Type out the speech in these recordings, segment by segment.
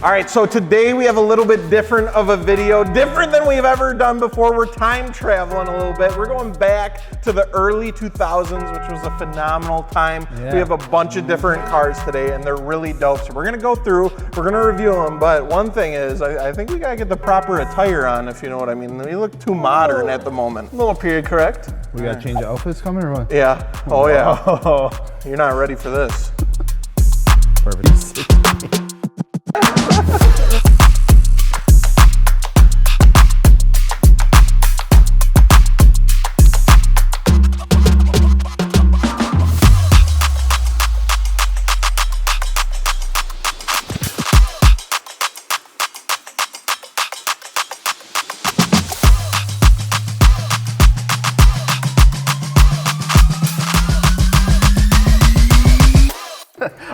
All right, so today we have a little bit different of a video, different than we've ever done before. We're time traveling a little bit. We're going back to the early 2000s, which was a phenomenal time. Yeah. We have a bunch of different cars today, and they're really dope. So we're gonna go through, we're gonna review them, but one thing is, I think we gotta get the proper attire on, if you know what I mean. We look too modern at the moment. A little period correct. We gotta change outfits coming or what? Yeah, oh yeah. You're not ready for this. Perfect.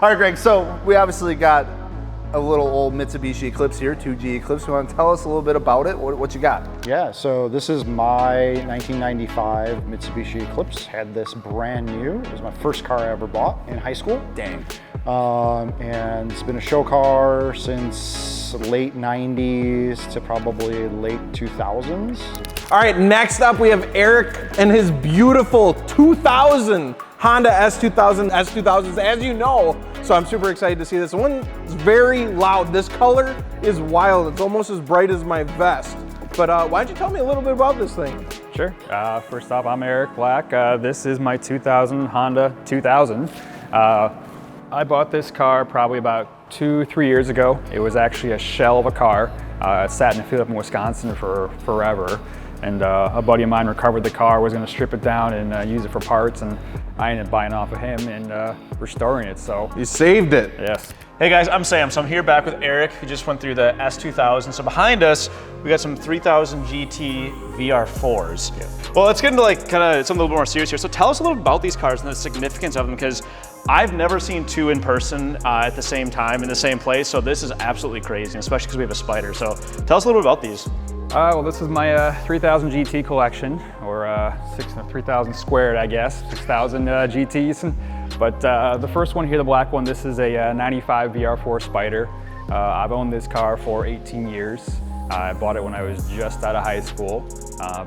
All right, Greg, so we obviously got a little old Mitsubishi Eclipse here, 2G Eclipse. You want to tell us a little bit about it? What you got? Yeah, so this is my 1995 Mitsubishi Eclipse. Had this brand new. It was my first car I ever bought in high school. Dang. And it's been a show car since late 90s to probably late 2000s. All right, next up we have Eric and his beautiful 2000 Honda S2000s, as you know. So I'm super excited to see this. One is very loud. This color is wild. It's almost as bright as my vest. But why don't you tell me a little bit about this thing? Sure. First off, I'm Eric Black. This is my 2000 Honda 2000. I bought this car probably about 2-3 years ago. It was actually a shell of a car. It sat in the field up in Wisconsin for forever. And a buddy of mine recovered the car, was gonna strip it down and use it for parts, and I ended up buying off of him and restoring it, so. You saved it. Yes. Hey guys, I'm Sam. So I'm here back with Eric, who just went through the S2000. So behind us, we got some 3000 GT VR4s. Yeah. Well, let's get into like kind of something a little bit more serious here. So tell us a little bit about these cars and the significance of them, because I've never seen two in person at the same time in the same place. So this is absolutely crazy, especially because we have a Spider. So tell us a little bit about these. Well, this is my 3000 GT collection, or 3000 squared, I guess, 6000 GTs. But the first one here, the black one, this is a 95 VR4 Spider. I've owned this car for 18 years. I bought it when I was just out of high school,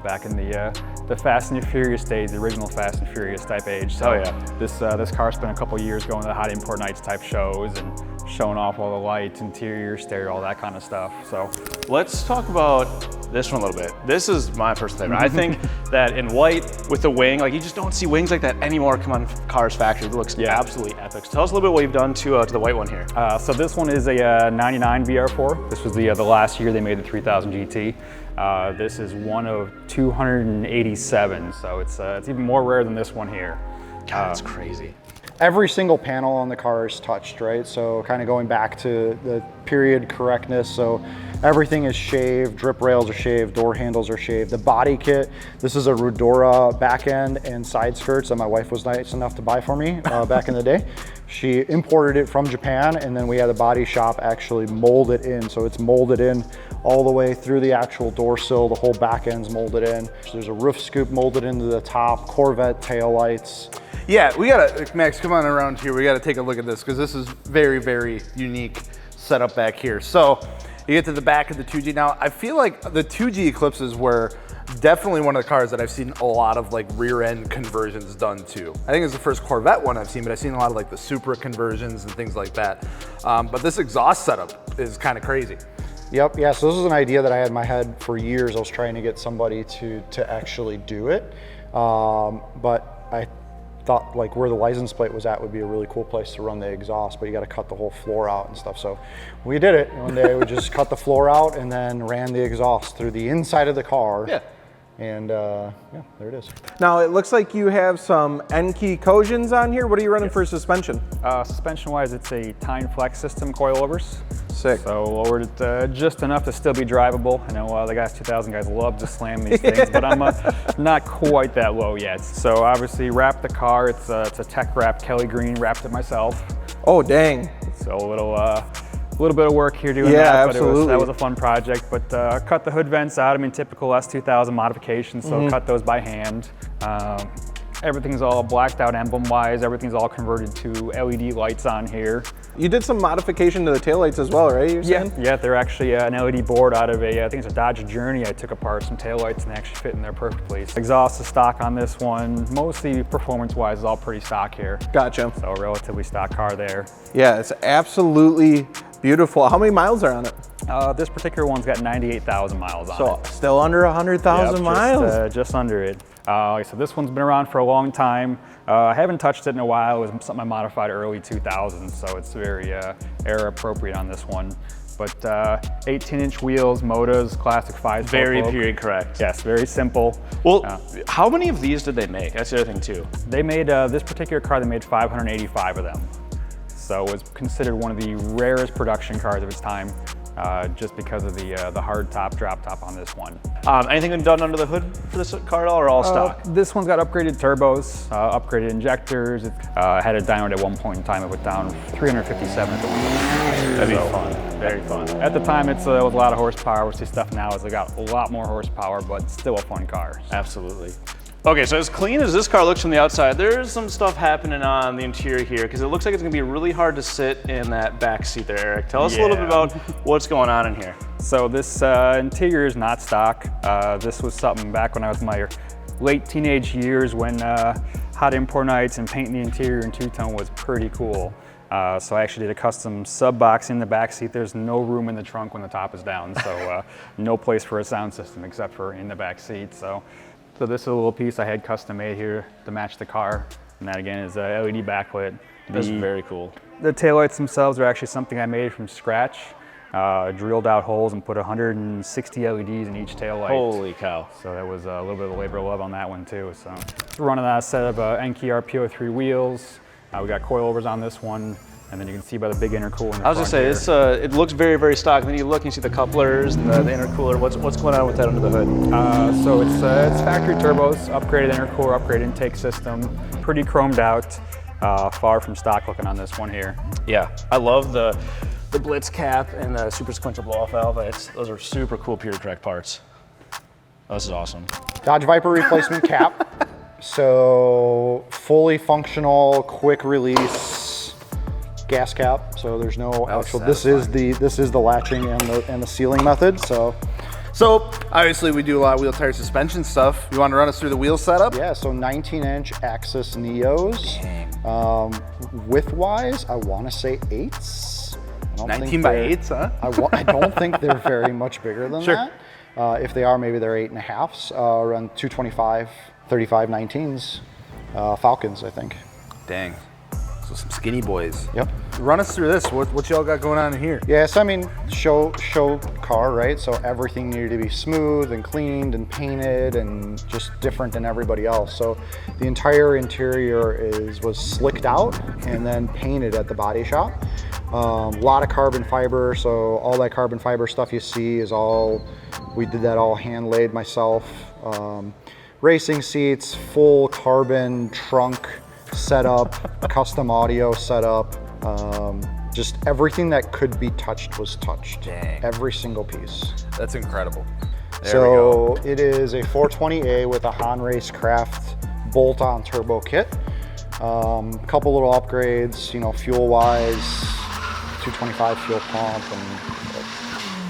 back in the Fast and the Furious days, the original Fast and Furious type age. So this car spent a couple years going to the Hot Import Nights type shows and showing off all the lights, interior, stereo, all that kind of stuff. So let's talk about this one a little bit. This is my first favorite. I think that in white with the wing, like you just don't see wings like that anymore come on cars factory. It looks absolutely epic. So tell us a little bit what you've done to the white one here. So this one is a 99 VR4. This was the last year they made the 3000 GT. This is one of 287, so it's even more rare than this one here. God, that's crazy. Every single panel on the car is touched, right? So kind of going back to the period correctness. So everything is shaved, drip rails are shaved, door handles are shaved. The body kit, this is a Rudora back end and side skirts that my wife was nice enough to buy for me back in the day. She imported it from Japan, and then we had the body shop actually mold it in. So it's molded in all the way through the actual door sill. The whole back end's molded in. There's a roof scoop molded into the top, Corvette taillights. Yeah, we gotta, Max, come on around here. We gotta take a look at this, because this is very, very unique setup back here. So you get to the back of the 2G. Now, I feel like the 2G Eclipses were definitely one of the cars that I've seen a lot of like rear end conversions done to. I think it's the first Corvette one I've seen, but I've seen a lot of like the Supra conversions and things like that. But this exhaust setup is kind of crazy. Yep, yeah, so this is an idea that I had in my head for years. I was trying to get somebody to actually do it. But I thought like where the license plate was at would be a really cool place to run the exhaust, but you got to cut the whole floor out and stuff. So we did it. One day we just cut the floor out and then ran the exhaust through the inside of the car. Yeah. And yeah, there it is. Now it looks like you have some N-key Kojins on here. What are you running for suspension? Suspension-wise, it's a Tyne Flex system coilovers. Sick. So lowered it just enough to still be drivable. I know the guys 2000 guys love to slam these things, but I'm not quite that low yet. So obviously wrapped the car. It's a tech wrap, Kelly Green, wrapped it myself. Oh dang. So a little bit of work here doing that, but that was a fun project. But cut the hood vents out. I mean, typical S2000 modifications, so cut those by hand. Everything's all blacked out emblem-wise. Everything's all converted to LED lights on here. You did some modification to the taillights as well, right? You're saying? Yeah, they're actually an LED board out of I think it's a Dodge Journey. I took apart some taillights and they actually fit in there perfectly. Exhaust is stock on this one. Mostly performance-wise, is all pretty stock here. Gotcha. So a relatively stock car there. Yeah, it's absolutely beautiful. How many miles are on it? This particular one's got 98,000 miles on it. So still under 100,000 miles. Just under it. So this one's been around for a long time. I haven't touched it in a while. It was something I modified early 2000s, so it's very era appropriate on this one. But 18-inch wheels, Motas, classic 5-spoke. Very period correct. Yes, very simple. Well, how many of these did they make? That's the other thing too. They made, this particular car, they made 585 of them. So it was considered one of the rarest production cars of its time. Just because of the hard top, drop top on this one. Anything been done under the hood for this car at all, or all stock? This one's got upgraded turbos, upgraded injectors. It had a dyno at one point in time. It went down 357 at the wheel. That'd be fun, very fun. At the time, it was a lot of horsepower, which this stuff now is got a lot more horsepower, but still a fun car. Absolutely. Okay, so as clean as this car looks from the outside, there's some stuff happening on the interior here because it looks like it's gonna be really hard to sit in that back seat there, Eric. Tell us a little bit about what's going on in here. So this interior is not stock. This was something back when I was in my late teenage years when hot import nights and painting the interior in two-tone was pretty cool. So I actually did a custom sub box in the back seat. There's no room in the trunk when the top is down, so no place for a sound system except for in the back seat. So this is a little piece I had custom made here to match the car. And that again is a LED backlit. That's very cool. The taillights themselves are actually something I made from scratch. Drilled out holes and put 160 LEDs in each taillight. Holy cow. So that was a little bit of labor of love on that one too. So running that set of Enkei RPO3 wheels. We got coilovers on this one. And then you can see by the big intercooler in the I was gonna say, it looks very, very stock. And then you look and you see the couplers and the intercooler. What's going on with that under the hood? So it's factory turbos, upgraded intercooler, upgraded intake system, pretty chromed out, far from stock looking on this one here. Yeah, I love the Blitz cap and the super sequential blow-off valve. Those are super cool pure track parts. Oh, this is awesome. Dodge Viper replacement cap. So fully functional, quick release gas cap. So there's no actual. This is the latching and the sealing method. So obviously we do a lot of wheel tire suspension stuff. You want to run us through the wheel setup? yeah, so 19-inch Axis Neos. Width-wise, I want to say 8s. 19 by 8s, huh? I don't think they're very much bigger than that. If they are, maybe they're 8.5s. Around 225, 35 19s. Falcons, I think. Dang. So some skinny boys. Yep. Run us through this. What y'all got going on in here? Yes, I mean, show car, right? So everything needed to be smooth and cleaned and painted and just different than everybody else. So the entire interior was slicked out and then painted at the body shop. A lot of carbon fiber, so all that carbon fiber stuff you see is we did that all hand laid myself. Racing seats, full carbon trunk setup, custom audio setup, just everything that could be touched was touched. Dang. Every single piece. That's incredible. So it is a 420A with a Han Racecraft bolt-on turbo kit. Couple little upgrades, fuel-wise, 225 fuel pump and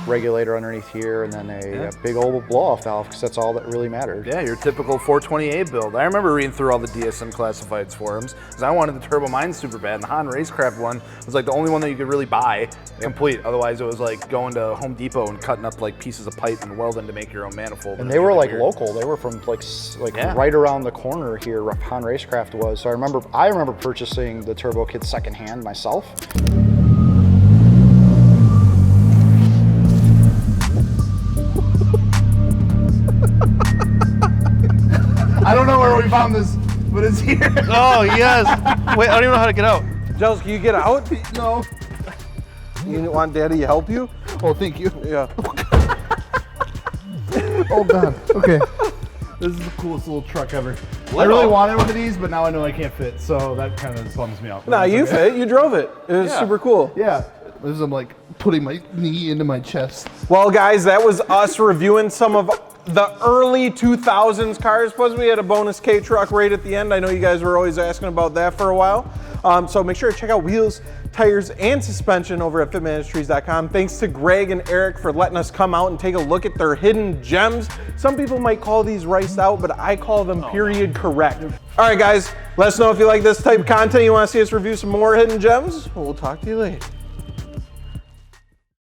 regulator underneath here, and then a big old blow-off valve, because that's all that really mattered. Yeah, your typical 420A build. I remember reading through all the DSM classifieds forums, because I wanted the turbo mine super bad, and the Han Racecraft one was like the only one that you could really buy complete. Otherwise, it was like going to Home Depot and cutting up like pieces of pipe and welding to make your own manifold. And they were like local. They were from like right around the corner here. Han Racecraft was. So I remember purchasing the turbo kit secondhand myself. I don't know where we found this, but it's here. Oh, yes. Wait, I don't even know how to get out. Giles, can you get out? No. You want Daddy to help you? Oh, thank you. Yeah. Oh, God. Okay. This is the coolest little truck ever. I really wanted one of these, but now I know I can't fit, so that kind of bums me out. Nah, you fit. You drove it. It was super cool. Yeah. As I'm like putting my knee into my chest. Well, guys, that was us reviewing some of the early 2000s cars. Plus we had a bonus K truck right at the end. I know you guys were always asking about that for a while. So make sure to check out wheels, tires, and suspension over at fitmentindustries.com. Thanks to Greg and Eric for letting us come out and take a look at their hidden gems. Some people might call these riced out, but I call them period correct. All right, guys, let us know if you like this type of content. You want to see us review some more hidden gems? We'll talk to you later.